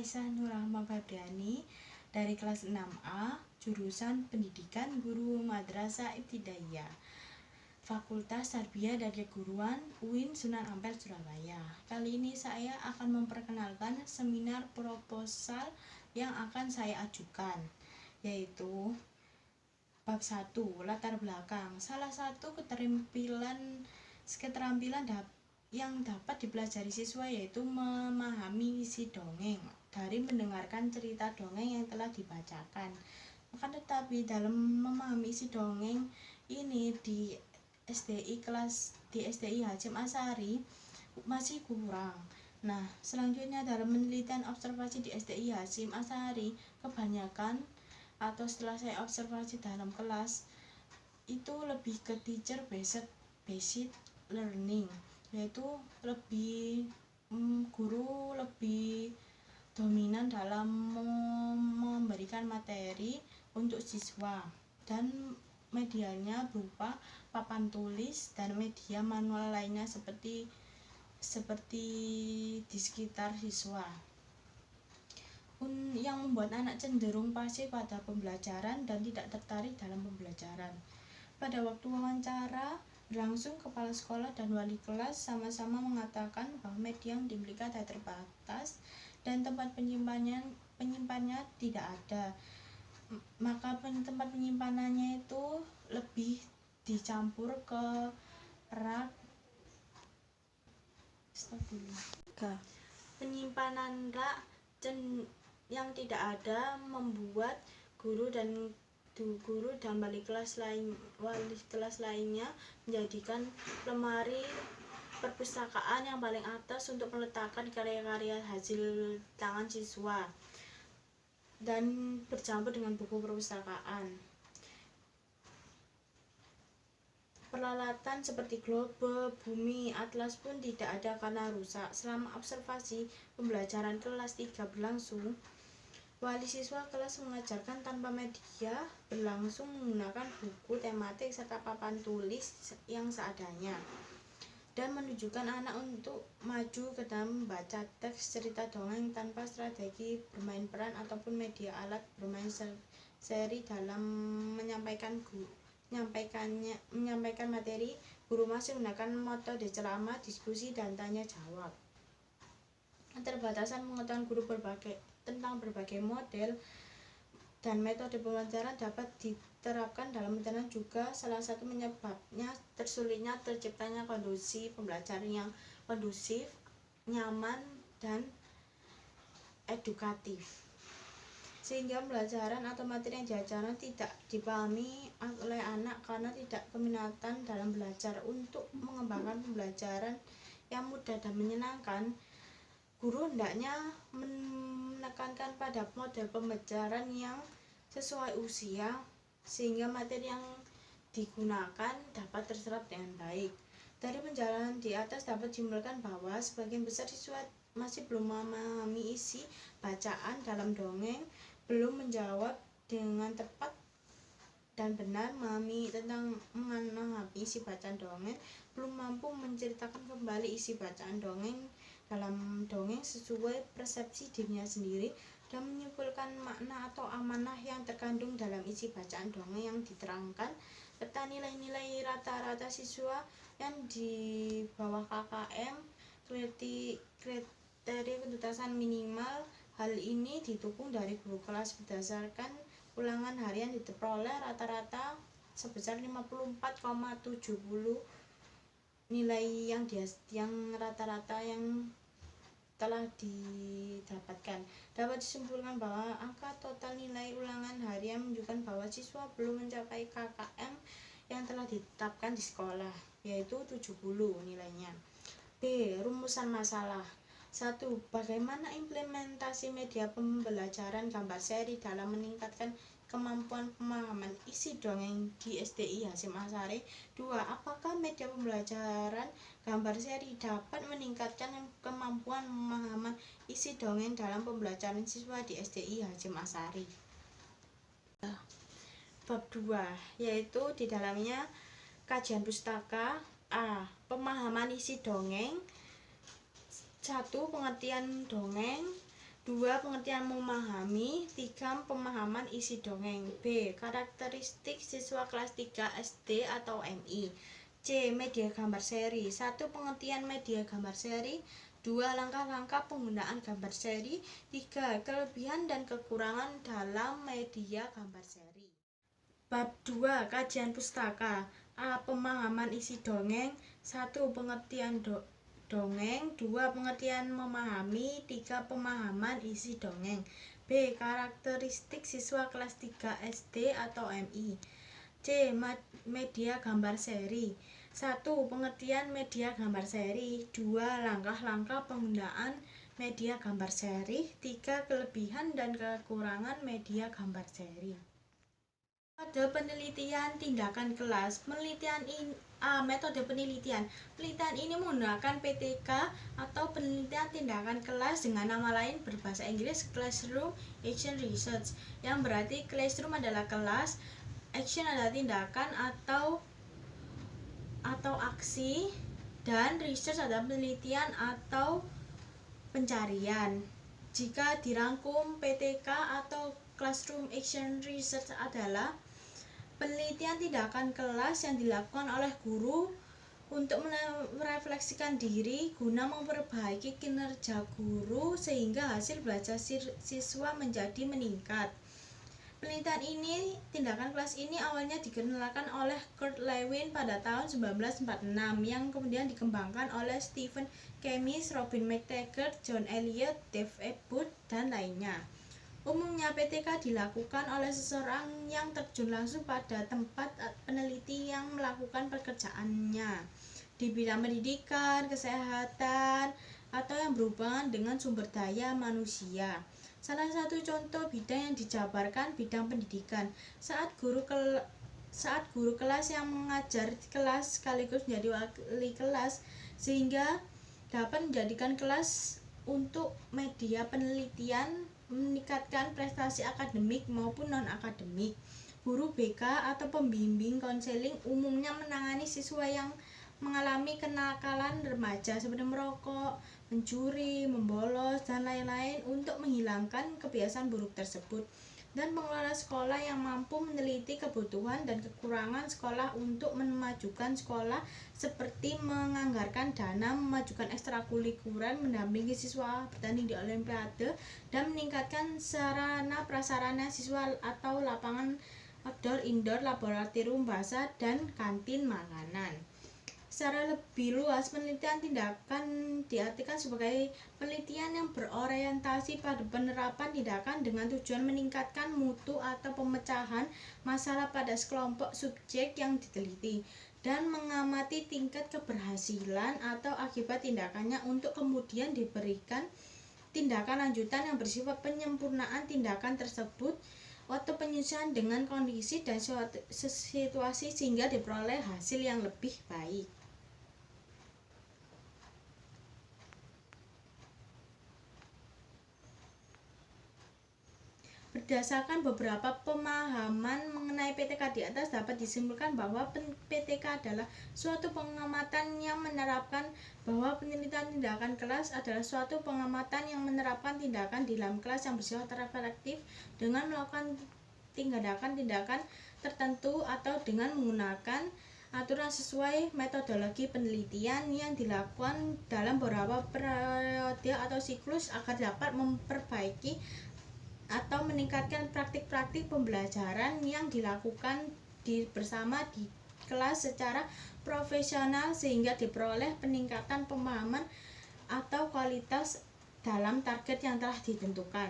Aisyah Nurrahma Fabriani dari kelas 6A, jurusan Pendidikan Guru Madrasah Ibtidaiyah, Fakultas Tarbiyah dan Keguruan UIN Sunan Ampel, Surabaya. Kali ini saya akan memperkenalkan seminar proposal yang akan saya ajukan, yaitu bab 1, latar belakang. Salah satu keterampilan yang dapat dipelajari siswa yaitu memahami isi dongeng dari mendengarkan cerita dongeng yang telah dibacakan. Akan tetapi dalam memahami isi dongeng ini di SDI Hasyim Asy'ari masih kurang. Nah, selanjutnya dalam penelitian observasi di SDI Hasyim Asy'ari, kebanyakan atau setelah saya observasi dalam kelas itu lebih ke teacher based learning, yaitu guru lebih dominan dalam memberikan materi untuk siswa, dan medianya berupa papan tulis dan media manual lainnya seperti di sekitar siswa, yang membuat anak cenderung pasif pada pembelajaran dan tidak tertarik dalam pembelajaran. Pada waktu wawancara berlangsung, kepala sekolah dan wali kelas sama-sama mengatakan bahwa media yang dimiliki terbatas dan tempat penyimpanannya tidak ada. Maka tempat penyimpanannya itu lebih dicampur ke rak penyimpanan rak yang tidak ada, membuat guru dan wali kelas lainnya menjadikan lemari perpustakaan yang paling atas untuk meletakkan karya-karya hasil tangan siswa dan bercampur dengan buku perpustakaan. Peralatan seperti globe, bumi, atlas pun tidak ada karena rusak. Selama observasi pembelajaran kelas 3 berlangsung, wali siswa kelas mengajarkan tanpa media, berlangsung menggunakan buku tematik serta papan tulis yang seadanya, dan menunjukkan anak untuk maju ke dalam membaca teks cerita dongeng tanpa strategi bermain peran ataupun media alat bermain seri dalam menyampaikan materi. Guru masih menggunakan metode ceramah, diskusi, dan tanya jawab. Keterbatasan pengetahuan guru tentang berbagai model dan metode pembelajaran dapat diterapkan dalam internet juga salah satu penyebabnya tersulitnya terciptanya kondisi pembelajaran yang kondusif, nyaman, dan edukatif, sehingga pembelajaran atau materi yang diajarkan tidak dipahami oleh anak karena tidak keminatan dalam belajar. Untuk mengembangkan pembelajaran yang mudah dan menyenangkan, guru hendaknya menekankan pada model pembelajaran yang sesuai usia, sehingga materi yang digunakan dapat terserap dengan baik. Dari penjelasan di atas dapat disimpulkan bahwa sebagian besar siswa masih belum memahami isi bacaan dalam dongeng, belum menjawab dengan tepat dan benar mengenai isi bacaan dongeng, belum mampu menceritakan kembali isi bacaan dongeng dalam dongeng sesuai persepsi dirinya sendiri, dan menyimpulkan makna atau amanah yang terkandung dalam isi bacaan dongeng yang diterangkan, serta nilai-nilai rata-rata siswa yang di bawah KKM, kriteria ketuntasan minimal. Hal ini didukung dari guru kelas berdasarkan ulangan harian diperoleh rata-rata sebesar 54,70 nilai yang rata-rata yang telah didapatkan. Dapat disimpulkan bahwa angka total nilai ulangan harian menunjukkan bahwa siswa belum mencapai KKM yang telah ditetapkan di sekolah, yaitu 70 nilainya. B. Rumusan masalah. 1. Bagaimana implementasi media pembelajaran gambar seri dalam meningkatkan kemampuan pemahaman isi dongeng di SDI Hasyim Asy'ari? 2. Apakah media pembelajaran gambar seri dapat meningkatkan kemampuan pemahaman isi dongeng dalam pembelajaran siswa di SDI Hasyim Asy'ari? Bab 2, yaitu di dalamnya kajian pustaka. A. Pemahaman isi dongeng. 1. Pengertian dongeng. 2. 2. Pengertian memahami. 3. Pemahaman isi dongeng. B. Karakteristik siswa kelas 3 SD atau MI. C. Media gambar seri. 1. Pengertian media gambar seri. 2. Langkah-langkah penggunaan gambar seri. 3. Kelebihan dan kekurangan dalam media gambar seri. Bab 2. Kajian pustaka. A. Pemahaman isi dongeng. 1. Pengertian dongeng. 2. Pengertian memahami. 3. Pemahaman isi dongeng. B. Karakteristik siswa kelas 3 SD atau MI. C. Media gambar seri. 1. Pengertian media gambar seri. 2. Langkah-langkah penggunaan media gambar seri. 3. Kelebihan dan kekurangan media gambar seri. Metode penelitian tindakan kelas. Metode penelitian. Penelitian ini menggunakan PTK atau penelitian tindakan kelas, dengan nama lain berbahasa Inggris Classroom Action Research, yang berarti classroom adalah kelas, action adalah tindakan atau aksi, dan research adalah penelitian atau pencarian. Jika dirangkum, PTK atau Classroom Action Research adalah penelitian tindakan kelas yang dilakukan oleh guru untuk merefleksikan diri guna memperbaiki kinerja guru sehingga hasil belajar siswa menjadi meningkat. Penelitian ini, tindakan kelas ini awalnya dikenalkan oleh Kurt Lewin pada tahun 1946, yang kemudian dikembangkan oleh Stephen Keymis, Robin McTaggart, John Elliott, Dave Ebbutt, dan lainnya. Umumnya PTK dilakukan oleh seseorang yang terjun langsung pada tempat peneliti yang melakukan pekerjaannya di bidang pendidikan, kesehatan, atau yang berhubungan dengan sumber daya manusia. Salah satu contoh bidang yang dijabarkan bidang pendidikan. Saat guru kelas yang mengajar kelas sekaligus menjadi wali kelas, sehingga dapat menjadikan kelas untuk media penelitian, meningkatkan prestasi akademik maupun non-akademik. Guru BK atau pembimbing konseling umumnya menangani siswa yang mengalami kenakalan remaja seperti merokok, mencuri, membolos, dan lain-lain untuk menghilangkan kebiasaan buruk tersebut, dan pengelola sekolah yang mampu meneliti kebutuhan dan kekurangan sekolah untuk memajukan sekolah, seperti menganggarkan dana, memajukan ekstrakurikuler, mendampingi siswa bertanding di olimpiade, dan meningkatkan sarana prasarana siswa atau lapangan outdoor, indoor, laboratorium bahasa, dan kantin makanan. Secara lebih luas, penelitian tindakan diartikan sebagai penelitian yang berorientasi pada penerapan tindakan dengan tujuan meningkatkan mutu atau pemecahan masalah pada sekelompok subjek yang diteliti, dan mengamati tingkat keberhasilan atau akibat tindakannya untuk kemudian diberikan tindakan lanjutan yang bersifat penyempurnaan tindakan tersebut atau penyesuaian dengan kondisi dan situasi sehingga diperoleh hasil yang lebih baik. Berdasarkan beberapa pemahaman mengenai PTK di atas, dapat disimpulkan bahwa PTK adalah suatu pengamatan yang menerapkan bahwa penelitian tindakan kelas adalah suatu pengamatan yang menerapkan tindakan di dalam kelas yang bersifat reflektif dengan melakukan tindakan-tindakan tertentu atau dengan menggunakan aturan sesuai metodologi penelitian yang dilakukan dalam beberapa periode atau siklus agar dapat memperbaiki atau meningkatkan praktik-praktik pembelajaran yang dilakukan bersama di kelas secara profesional sehingga diperoleh peningkatan pemahaman atau kualitas dalam target yang telah ditentukan.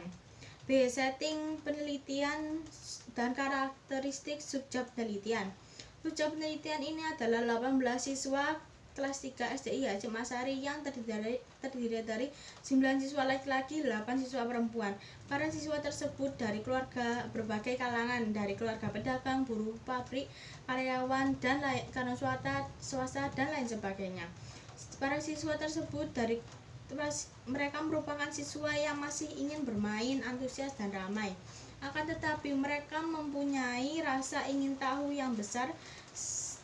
B. Setting penelitian dan karakteristik subjek penelitian. Subjek penelitian ini adalah 18 siswa kelas 3 SDI Hasyim Asyari yang terdiri dari 9 siswa laki-laki, 8 siswa perempuan. Para siswa tersebut dari keluarga berbagai kalangan, dari keluarga pedagang, buruh pabrik, karyawan, dan karena swasta dan lain sebagainya. Para siswa tersebut mereka merupakan siswa yang masih ingin bermain, antusias, dan ramai. Akan tetapi mereka mempunyai rasa ingin tahu yang besar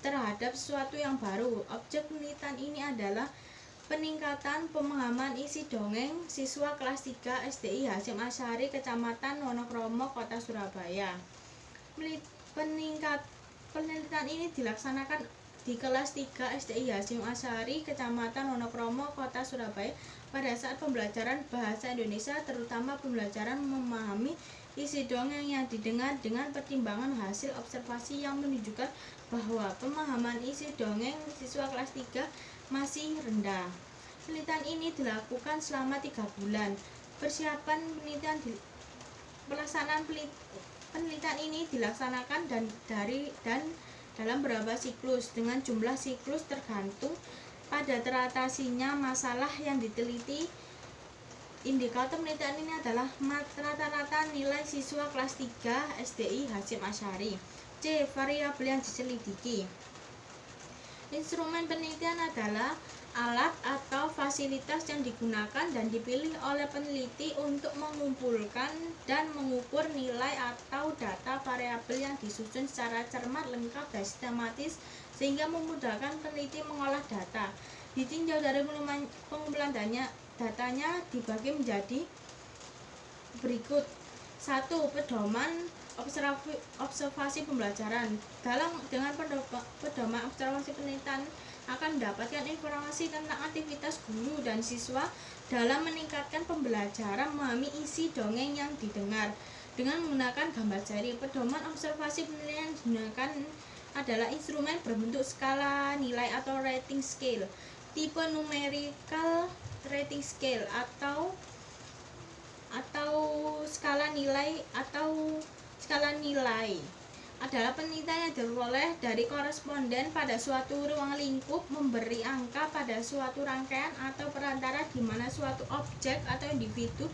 terhadap sesuatu yang baru. Objek penelitian ini adalah Peningkatan pemahaman isi dongeng siswa kelas 3 SDI Hasyim Asyari Kecamatan Wonokromo Kota Surabaya. Penelitian ini dilaksanakan di kelas 3 SDI Hasyim Asyari Kecamatan Wonokromo Kota Surabaya pada saat pembelajaran bahasa Indonesia, terutama pembelajaran memahami isi dongeng yang didengar dengan pertimbangan hasil observasi yang menunjukkan bahwa pemahaman isi dongeng siswa kelas 3 masih rendah. Penelitian ini dilakukan selama 3 bulan. Pelaksanaan penelitian ini dilaksanakan dan dalam beberapa siklus dengan jumlah siklus tergantung pada teratasinya masalah yang diteliti. Indikator penelitian ini adalah rata-rata nilai siswa kelas 3 SDI Hasyim Asyari. C. Variabel yang diselidiki. Instrumen penelitian adalah alat atau fasilitas yang digunakan dan dipilih oleh peneliti untuk mengumpulkan dan mengukur nilai atau data variabel yang disusun secara cermat, lengkap, dan sistematis sehingga memudahkan peneliti mengolah data. Ditinjau dari pengumpulan datanya dibagi menjadi berikut. 1. Pedoman observasi pembelajaran. Dengan pedoman observasi penelitian akan mendapatkan informasi tentang aktivitas guru dan siswa dalam meningkatkan pembelajaran memahami isi dongeng yang didengar dengan menggunakan gambar seri. Pedoman observasi penelitian yang digunakan adalah instrumen berbentuk skala nilai atau rating scale, tipe numerical rating scale atau skala nilai adalah penelitian yang diperoleh dari koresponden pada suatu ruang lingkup memberi angka pada suatu rangkaian atau perantara di mana suatu objek atau individu